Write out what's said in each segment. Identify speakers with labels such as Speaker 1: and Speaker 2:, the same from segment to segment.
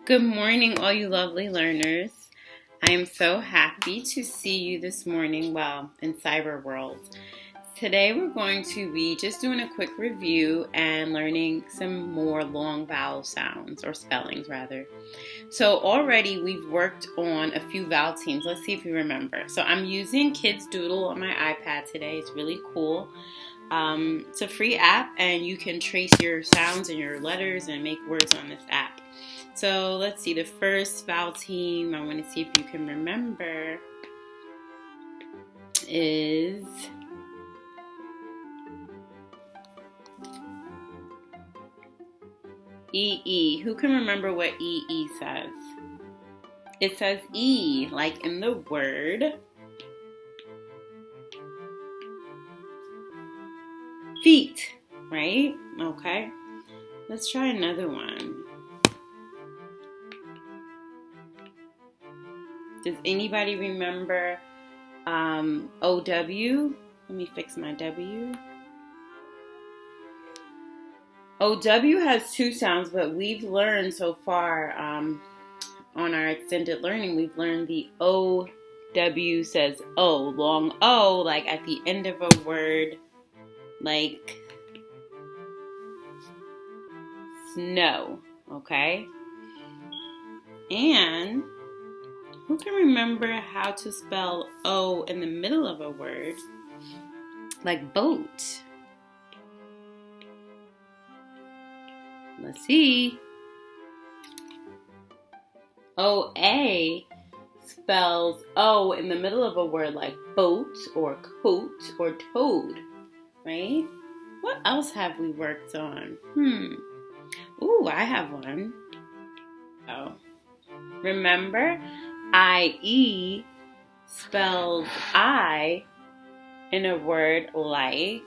Speaker 1: Good morning, all you lovely learners. I am so happy to see you this morning, in cyber world. Today we're going to be just doing a quick review and learning some more long vowel sounds, or spellings rather. So already we've worked on a few vowel teams. Let's see if you remember. So I'm using Kids Doodle on my iPad today. It's really cool. It's a free app and you can trace your sounds and your letters and make words on this app. So let's see, the first vowel team I want to see if you can remember is E. Who can remember what E says? It says E, like in the word feet, right? Okay, let's try another one. Does anybody remember OW? Let me fix my W. OW has two sounds, but we've learned so far on our extended learning, we've learned the OW says O, long O, like at the end of a word, like snow, okay? And who can remember how to spell O in the middle of a word, like boat? Let's see. OA spells O in the middle of a word like boat or coat or toad, right? What else have we worked on? Ooh, I have one. Oh. Remember, IE spells I in a word like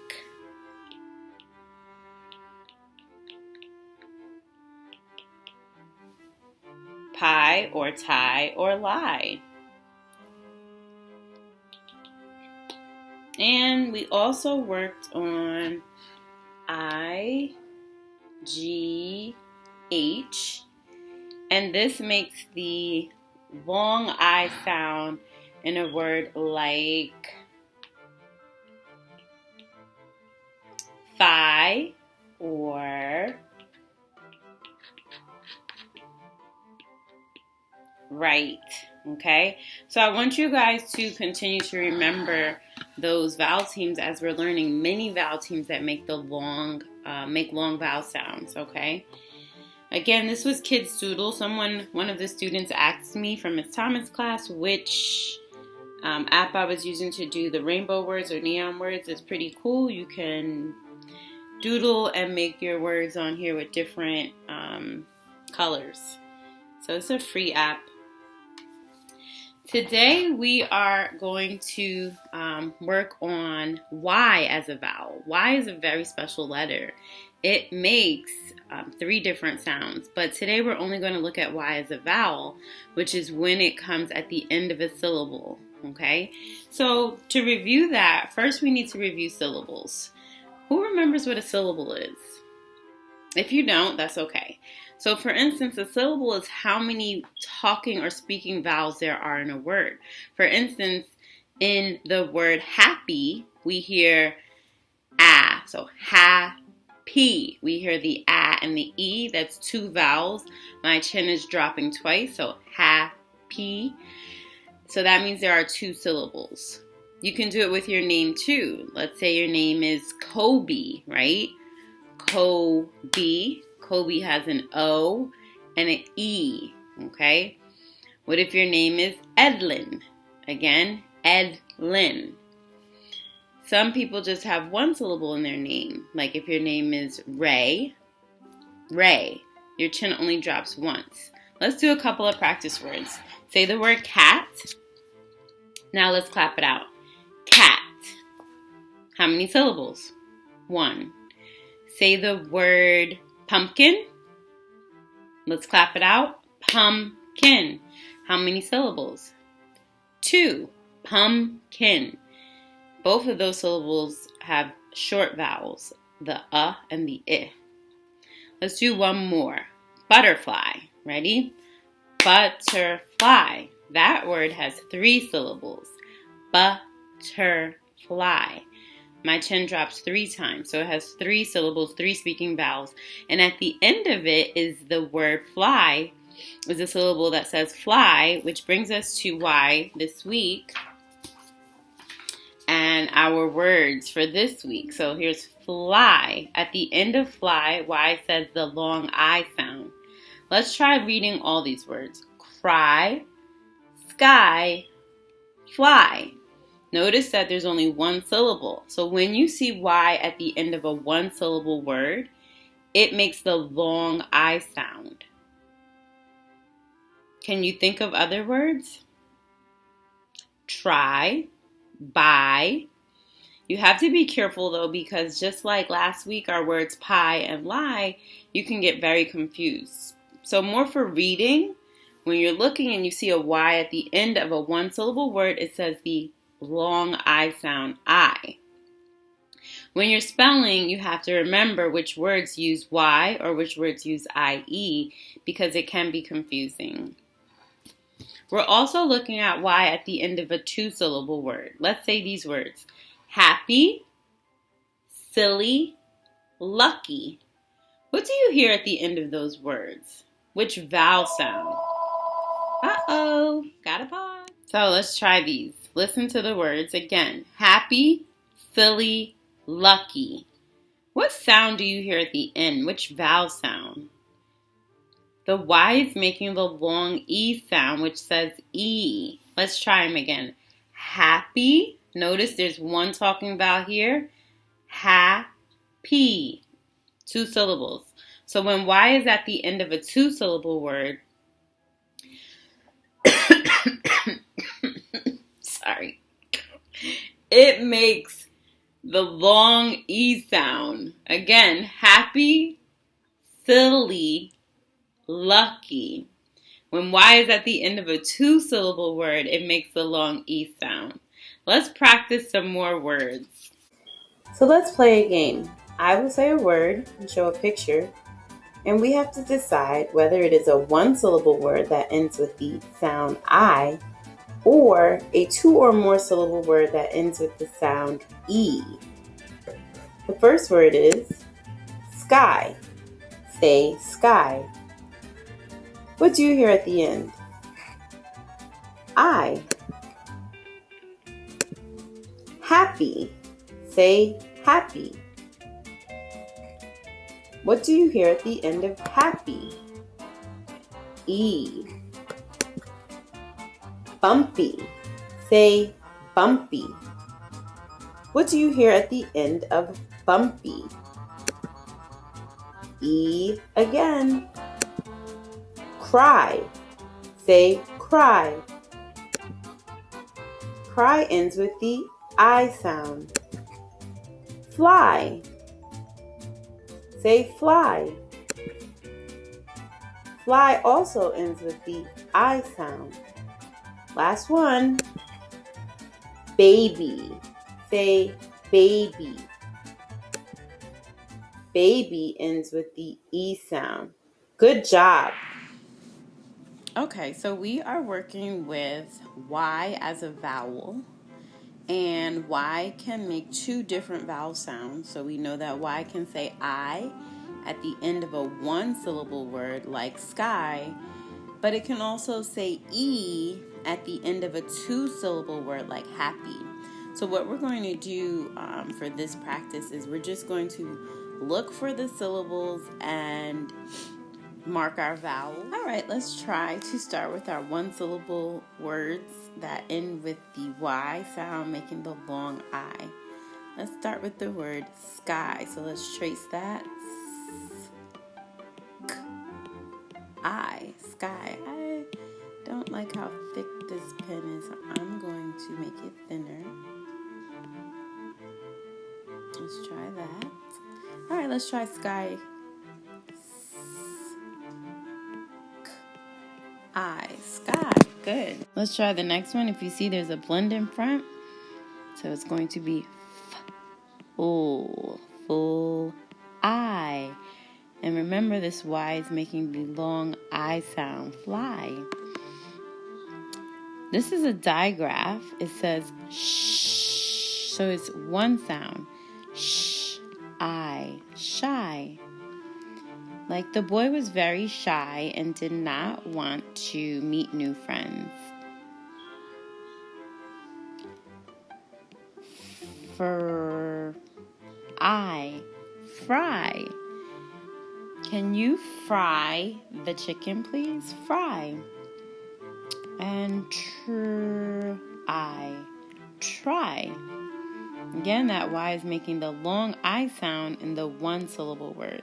Speaker 1: pie or tie or lie. And we also worked on IGH, and this makes the long I sound in a word like thigh or right. Okay, so I want you guys to continue to remember those vowel teams as we're learning many vowel teams that make the long vowel sounds. Okay. Again, this was Kids Doodle. One of the students asked me from Miss Thomas' class which app I was using to do the rainbow words or neon words. It's pretty cool. You can doodle and make your words on here with different colors. So it's a free app. Today we are going to work on Y as a vowel. Y is a very special letter. It makes 3 different sounds, but today we're only going to look at Y as a vowel, which is when it comes at the end of a syllable, okay? So to review that, first we need to review syllables. Who remembers what a syllable is? If you don't, that's okay. So for instance, a syllable is how many talking or speaking vowels there are in a word. For instance, in the word happy, we hear ah, so happy. We hear the ah and the e, that's 2 vowels. My chin is dropping twice, so happy. So that means there are 2 syllables. You can do it with your name too. Let's say your name is Kobe, right? Kobe. Kobe has an O and an E, okay? What if your name is Edlin? Again, Edlin. Some people just have 1 syllable in their name. Like if your name is Ray, Ray. Your chin only drops once. Let's do a couple of practice words. Say the word cat. Now let's clap it out. Cat. How many syllables? 1. Say the word pumpkin. Let's clap it out. Pumpkin. How many syllables? 2. Pumpkin. Both of those syllables have short vowels, the and the I. Let's do one more. Butterfly. Ready? Butterfly. That word has 3 syllables. Butterfly. My chin drops 3 times, so it has 3 syllables, 3 speaking vowels. And at the end of it is the word fly, is a syllable that says fly, which brings us to why this week and our words for this week. So here's fly. At the end of fly, Y says the long I sound. Let's try reading all these words. Cry, sky, fly. Notice that there's only 1 syllable. So when you see Y at the end of a 1 syllable word, it makes the long I sound. Can you think of other words? Try, buy. You have to be careful though, because just like last week, our words pie and lie, you can get very confused. So more for reading, when you're looking and you see a Y at the end of a 1 syllable word, it says the long I sound, I. When you're spelling, you have to remember which words use Y or which words use IE, because it can be confusing. We're also looking at Y at the end of a 2 syllable word. Let's say these words: happy, silly, lucky. What do you hear at the end of those words? Which vowel sound? Uh-oh, gotta pause. So let's try these. Listen to the words again. Happy, silly, lucky. What sound do you hear at the end? Which vowel sound? The Y is making the long E sound, which says E. Let's try them again. Happy. Notice there's 1 talking vowel here. Happy. 2 syllables. So when Y is at the end of a 2 syllable word, sorry, it makes the long E sound. Again, happy, silly, lucky. When Y is at the end of a 2 syllable word, it makes the long E sound. Let's practice some more words. So let's play a game. I will say a word and show a picture, and we have to decide whether it is a 1 syllable word that ends with the sound I, or a 2 or more syllable word that ends with the sound E. The first word is sky. Say sky. What do you hear at the end? I. Happy. Say happy. What do you hear at the end of happy? E. Bumpy. Say bumpy. What do you hear at the end of bumpy? E again. Cry. Say cry. Cry ends with the I sound. Fly. Say fly. Fly also ends with the I sound. Last one. Baby. Say baby. Baby ends with the E sound. Good job. Okay, so we are working with Y as a vowel, and Y can make 2 different vowel sounds. So we know that Y can say I at the end of a 1 syllable word like sky, but it can also say E at the end of a 2 syllable word like happy. So what we're going to do for this practice is we're just going to look for the syllables and mark our vowel. All right, let's try to start with our 1 syllable words that end with the Y sound, making the long I. Let's start with the word sky. So let's trace that. I, sky. I don't like how thick this pen is, so I'm going to make it thinner. Let's try that. All right, let's try sky. I, sky. Good. Let's try the next one. If you see, there's a blend in front. So it's going to be full I. And remember, this Y is making the long I sound, fly. This is a digraph. It says shh. So it's one sound. Shh, I, shy. Like the boy was very shy and did not want to meet new friends. Fry. Can you fry the chicken, please? Fry. And try. Again, that Y is making the long I sound in the one-syllable word.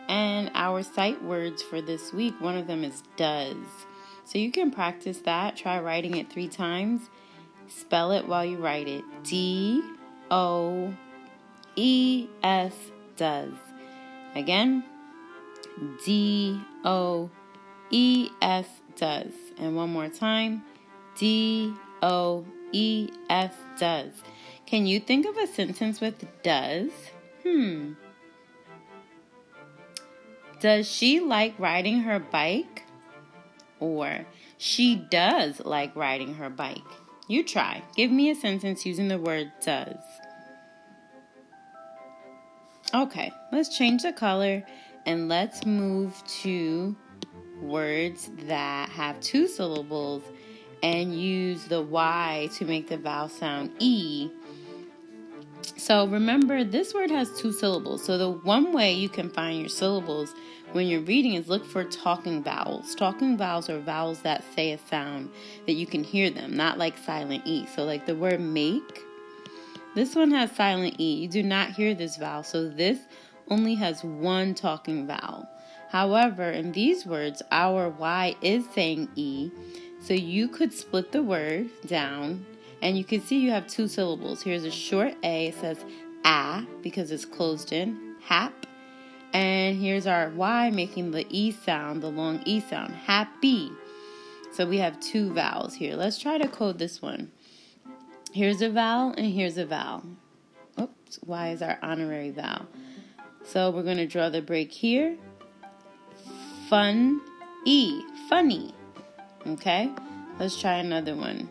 Speaker 1: And our sight words for this week, one of them is does. So you can practice that. Try writing it 3 times. Spell it while you write it. D-O-E-S, does. Again, D-O-E-S, does. And one more time, D-O-E-S, does. Can you think of a sentence with does? Does she like riding her bike? Or she does like riding her bike. You try. Give me a sentence using the word does. Okay, let's change the color and let's move to words that have 2 syllables and use the Y to make the vowel sound E. So remember, this word has 2 syllables. So the one way you can find your syllables when you're reading is look for talking vowels. Talking vowels are vowels that say a sound that you can hear them, not like silent E. So like the word make, this one has silent E. You do not hear this vowel. So this only has 1 talking vowel. However, in these words, our Y is saying E. So you could split the word down and you can see you have 2 syllables. Here's a short A. It says ah because it's closed in. Hap. And here's our Y making the E sound, the long E sound. Happy. So we have 2 vowels here. Let's try to code this one. Here's a vowel and here's a vowel. Oops, Y is our honorary vowel. So we're going to draw the break here. Fun, E, funny. Okay, let's try another one.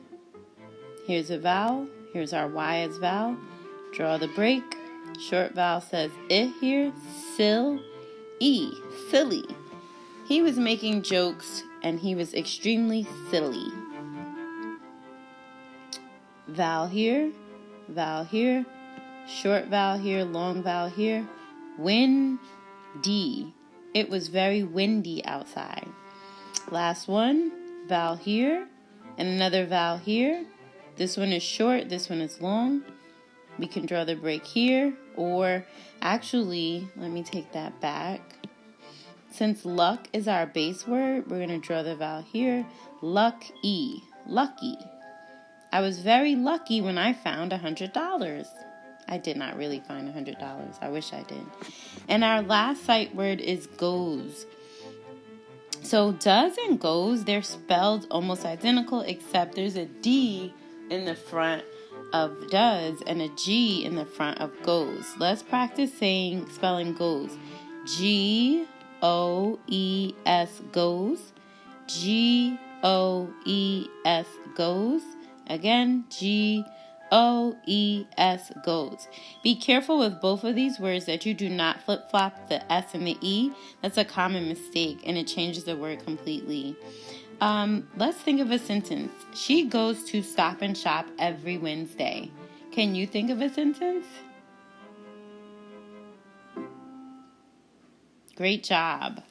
Speaker 1: Here's a vowel. Here's our Y as vowel. Draw the break. Short vowel says I here. E, silly. He was making jokes and he was extremely silly. Vowel here. Short vowel here, long vowel here. Windy. It was very windy outside. Last one, vowel here and another vowel here. This one is short, this one is long. We can draw the break here, or actually, let me take that back. Since luck is our base word, we're going to draw the vowel here. Lucky. I was very lucky when I found $100. I did not really find $100. I wish I did. And our last sight word is goes. So does and goes, they're spelled almost identical, except there's a D in the front of does and a G in the front of goes. Let's practice spelling goes. G-O-E-S, goes. G-O-E-S, goes. Again, G-O-E-S, goes. Be careful with both of these words that you do not flip-flop the S and the E. That's a common mistake, and it changes the word completely. Let's think of a sentence. She goes to Stop and Shop every Wednesday. Can you think of a sentence? Great job.